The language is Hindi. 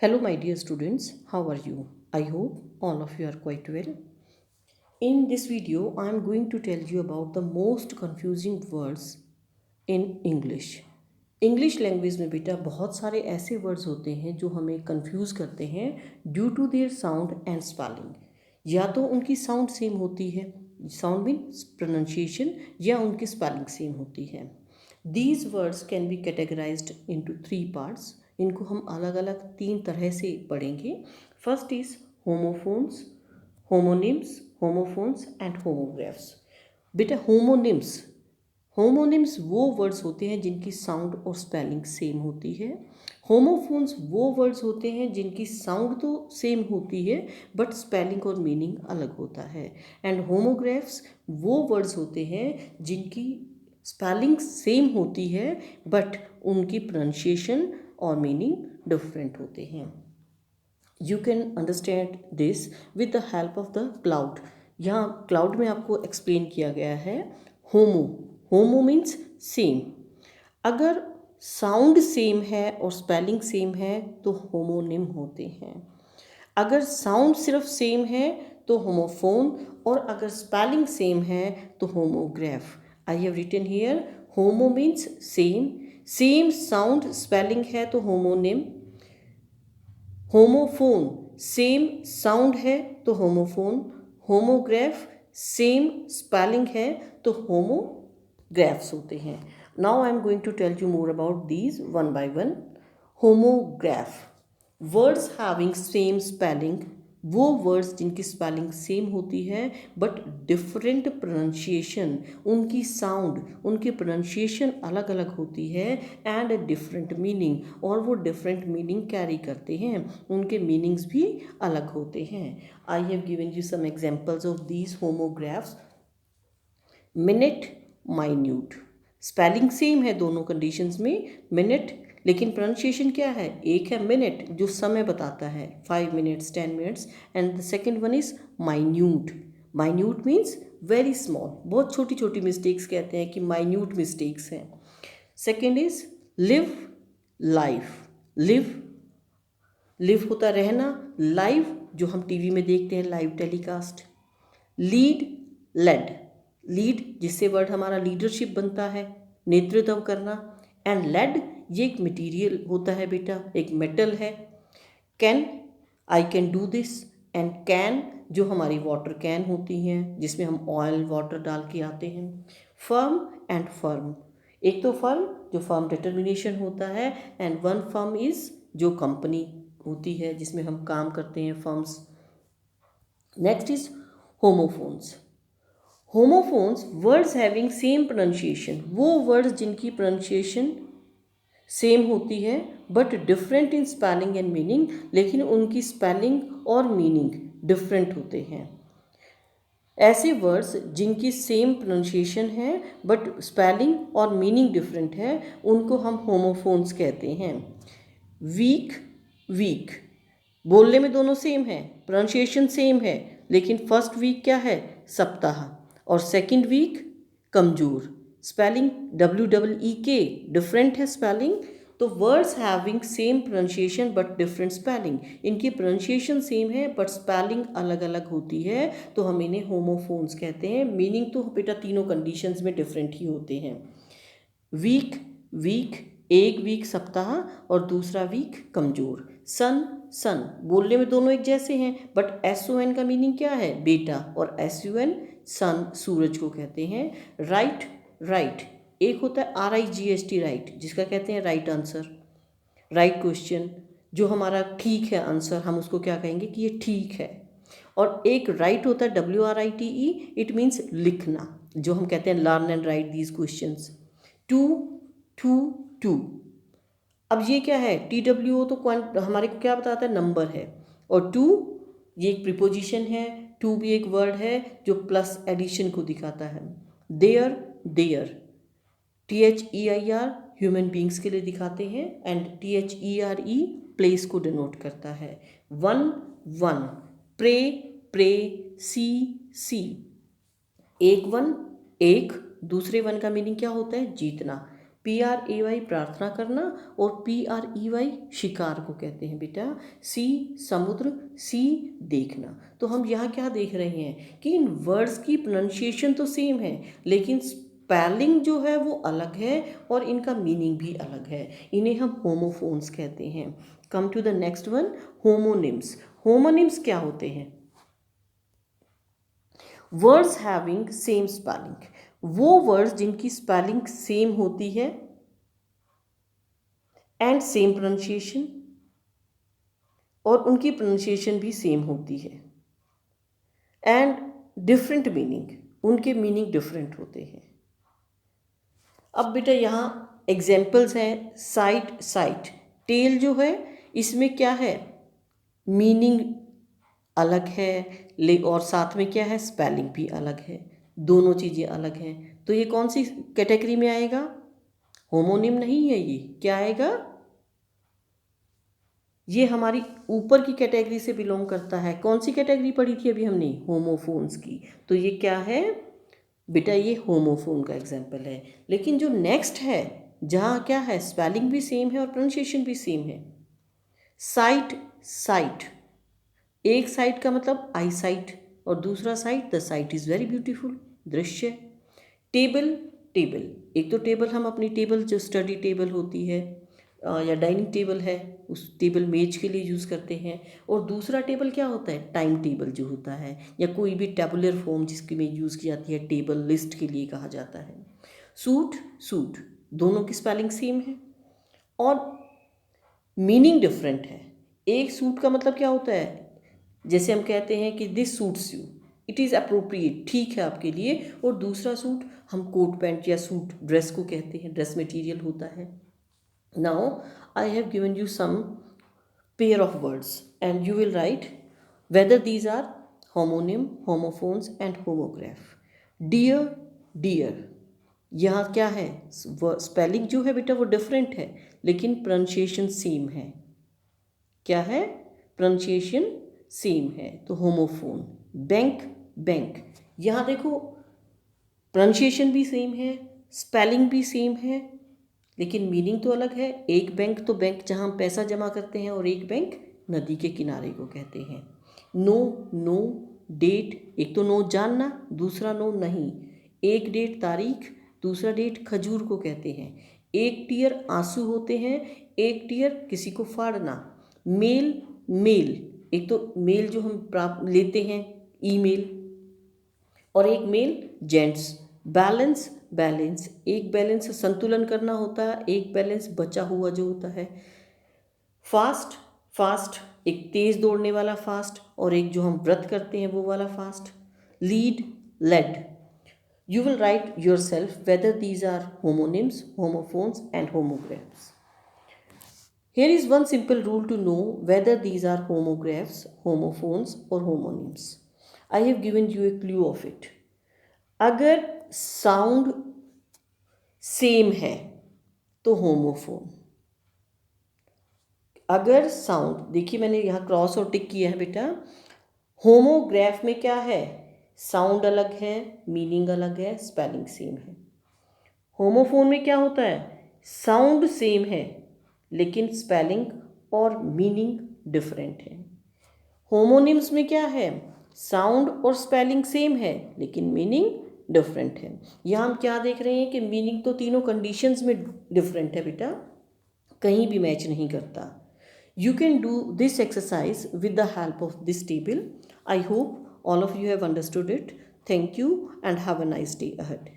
Hello, my dear students. How are you? I hope all of you are quite well. In this video, I am going to tell you about the most confusing words in English. English language में बेटा बहुत सारे ऐसे वर्ड्स होते हैं जो हमें कंफ्यूज करते हैं due to their sound and spelling. या तो उनकी साउंड सेम होती है, साउंड मीन प्रोनाउंसिएशन, या उनकी स्पेलिंग सेम होती है। These words can be categorised into three parts. इनको हम अलग अलग तीन तरह से पढ़ेंगे। First is homophones, homonyms, homophones and homographs. बेटा होमोनिम्स वो वर्ड्स होते हैं जिनकी साउंड और स्पेलिंग सेम होती है। होमोफोन्स वो वर्ड्स होते हैं जिनकी साउंड तो सेम होती है बट स्पेलिंग और मीनिंग अलग होता है। एंड होमोग्राफ्स वो वर्ड्स होते हैं जिनकी स्पेलिंग सेम होती है बट उनकी प्रोनाउंसिएशन और मीनिंग डिफरेंट होते हैं। You can understand this with the help of the cloud. यहाँ क्लाउड में आपको एक्सप्लेन किया गया है। होमो, होमो मीन्स सेम। अगर साउंड सेम है और स्पेलिंग सेम है तो होमोनिम होते हैं। अगर साउंड सिर्फ सेम है तो होमोफोन, और अगर स्पेलिंग सेम है तो homograph. I have written here homo means same, same sound spelling है तो होमोनिम। होमोफोन सेम साउंड है तो होमोफोन। होमोग्राफ सेम स्पेलिंग है तो होमोग्राफ्स होते हैं। Now I am going to tell you more about these one by one. Homograph words having same spelling, वो वर्ड्स जिनकी स्पेलिंग सेम होती है बट डिफरेंट प्रोनाउंसिएशन, उनकी साउंड, उनकी प्रोनाउंसिएशन अलग अलग होती है एंड डिफरेंट मीनिंग, और वो डिफरेंट मीनिंग कैरी करते हैं, उनके मीनिंग्स भी अलग होते हैं। I have given you some examples of these homographs. Minute, minute, spelling same है दोनों कंडीशंस में, मिनट, लेकिन प्रोनाउंसिएशन क्या है? एक है मिनट जो समय बताता है, 5 minutes, 10 minutes, and the second one is minute. Minute means very small, बहुत छोटी छोटी मिस्टेक्स कहते हैं कि माइन्यूट मिस्टेक्स हैं। Second is live, life. Live, live होता रहना, लाइव जो हम टीवी में देखते हैं, live telecast. Lead, led, lead जिससे वर्ड हमारा लीडरशिप बनता है, नेतृत्व करना। एंड लेड ये एक मटेरियल होता है बेटा, एक मेटल है। Can, I can do this. And can जो हमारी वाटर कैन होती हैं जिसमें हम ऑयल वाटर डाल के आते हैं। फर्म एंड फर्म, एक तो फर्म जो फर्म डिटर्मिनेशन होता है, एंड वन फर्म इज जो कंपनी होती है जिसमें हम काम करते हैं, firms. Next is homophones. Homophones words having same pronunciation, वो वर्ड्स जिनकी प्रोनाउंसिएशन सेम होती है but different in spelling and meaning, लेकिन उनकी स्पेलिंग और मीनिंग डिफरेंट होते हैं। ऐसे वर्ड्स जिनकी सेम प्रोनाउंसिएशन है बट स्पेलिंग और मीनिंग डिफरेंट है उनको हम होमोफोन्स कहते हैं। वीक, वीक बोलने में दोनों सेम है, प्रोनाउंसिएशन सेम है, लेकिन फर्स्ट वीक क्या है? सप्ताह, और सेकंड वीक कमजोर। स्पेलिंग WEEK डिफरेंट है स्पेलिंग। तो words having same pronunciation but different spelling, इनकी प्रोनाउंसिएशन सेम है बट स्पेलिंग अलग अलग होती है, तो हम इन्हें होमोफोन्स कहते हैं। मीनिंग तो बेटा तीनों कंडीशंस में डिफरेंट ही होते हैं। वीक, वीक एक वीक सप्ताह और दूसरा वीक कमजोर। सन, सन बोलने में दोनों एक जैसे हैं बट SON का मीनिंग क्या है? बेटा, और SUN सन सूरज को कहते हैं। राइट, राइट एक होता है RIGHT राइट, जिसका कहते हैं राइट आंसर, राइट क्वेश्चन, जो हमारा ठीक है आंसर, हम उसको क्या कहेंगे कि ये ठीक है। और एक राइट होता है WRITE, इट मीन्स लिखना, जो हम कहते हैं learn and write these questions. To, too, two, अब ये क्या है? TWO तो हमारे को क्या बताता है? नंबर है। और टू ये एक प्रिपोजिशन है, टू भी एक वर्ड है जो प्लस एडिशन को दिखाता है। There, there THEIR human beings के लिए दिखाते हैं, एंड THERE प्लेस को डिनोट करता है। One, won, pray, prey, sea, एक वन, एक, दूसरे वन का मीनिंग क्या होता है? जीतना। PRAY प्रार्थना करना, और PREY शिकार को कहते हैं बेटा। सी समुद्र, सी देखना। तो हम यहाँ क्या देख रहे हैं कि इन वर्ड्स की प्रोनाउंसिएशन तो सेम है, लेकिन स्पेलिंग जो है वो अलग है और इनका मीनिंग भी अलग है। इन्हें हम होमोफोन्स कहते हैं। Come to the next one, homonyms. Homonyms क्या होते हैं? वर्ड्स हैविंग सेम स्पेलिंग, वो वर्ड्स जिनकी स्पेलिंग सेम होती है एंड सेम प्रोनाउंसिएशन, और उनकी प्रोनाउंसिएशन भी सेम होती है, एंड डिफरेंट मीनिंग, उनके मीनिंग डिफरेंट होते हैं। अब बेटा यहाँ एग्जाम्पल्स हैं। साइट, साइट, टेल जो है इसमें क्या है, मीनिंग अलग है, और साथ में क्या है, स्पेलिंग भी अलग है, दोनों चीज़ें अलग हैं। तो ये कौन सी कैटेगरी में आएगा? होमोनिम नहीं है, ये क्या आएगा? ये हमारी ऊपर की कैटेगरी से बिलोंग करता है। कौन सी कैटेगरी पढ़ी थी अभी हमने? होमोफोन्स की। तो ये क्या है बेटा? ये होमोफोन का एग्जाम्पल है। लेकिन जो नेक्स्ट है, जहाँ क्या है, स्पेलिंग भी सेम है और प्रोनाउंसिएशन भी सेम है। साइट, साइट, एक साइट का मतलब आई साइट, और दूसरा site the site is very beautiful, दृश्य। टेबल, टेबल, एक तो टेबल हम अपनी टेबल जो स्टडी टेबल होती है या डाइनिंग टेबल है, उस टेबल मेज के लिए यूज़ करते हैं। और दूसरा टेबल क्या होता है? टाइम टेबल जो होता है, या कोई भी टेबुलर फॉर्म जिसकी में यूज़ की जाती है, टेबल लिस्ट के लिए कहा जाता है। सूट, सूट, दोनों की स्पेलिंग सेम है और मीनिंग डिफरेंट है। एक सूट का मतलब क्या होता है? जैसे हम कहते हैं कि this suits you, it is appropriate, ठीक है आपके लिए। और दूसरा सूट हम कोट पैंट या सूट ड्रेस को कहते हैं, ड्रेस मटेरियल होता है। Now I have given you some pair of words and you will write whether these are homonym, homophones and homograph. Dear, deer, यहाँ क्या है, स्पेलिंग जो है बेटा वो डिफरेंट है, लेकिन प्रोनाउंसिएशन सेम है। क्या है? प्रोनाउंसिएशन सेम है, तो होमोफोन। बैंक, बैंक, यहाँ देखो प्रोनाउंसिएशन भी सेम है, स्पेलिंग भी सेम है, लेकिन मीनिंग तो अलग है। एक बैंक तो बैंक जहाँ हम पैसा जमा करते हैं, और एक बैंक नदी के किनारे को कहते हैं। नो, नो, डेट, एक तो नो जानना, दूसरा नो नहीं। एक डेट तारीख, दूसरा डेट खजूर को कहते हैं। एक टीयर आंसू होते हैं, एक टीयर किसी को फाड़ना। मेल, मेल, एक तो मेल जो हम प्राप्त लेते हैं, ईमेल, और एक मेल जेंट्स। बैलेंस, बैलेंस, एक बैलेंस संतुलन करना होता है, एक बैलेंस बचा हुआ जो होता है। फास्ट, फास्ट, एक तेज दौड़ने वाला फास्ट, और एक जो हम व्रत करते हैं वो वाला fast. Lead, led. You will write yourself whether these are homonyms, homophones and homographs. Here is one simple rule to know whether these are homographs, homophones or homonyms. I have given you a clue of it. अगर साउंड सेम है तो होमोफोन। अगर साउंड, देखिए मैंने यहाँ क्रॉस और टिक किया है बेटा। होमोग्राफ में क्या है? साउंड अलग है, मीनिंग अलग है, स्पेलिंग सेम है। होमोफोन में क्या होता है? साउंड सेम है, लेकिन स्पेलिंग और मीनिंग डिफरेंट है। होमोनिम्स में क्या है? साउंड और स्पेलिंग सेम है, लेकिन मीनिंग डिफरेंट है। यहाँ हम क्या देख रहे हैं कि मीनिंग तो तीनों कंडीशंस में डिफरेंट है बेटा, कहीं भी मैच नहीं करता। You can do this exercise with the help of this table. I hope all of you have understood it. Thank you and have a nice day ahead.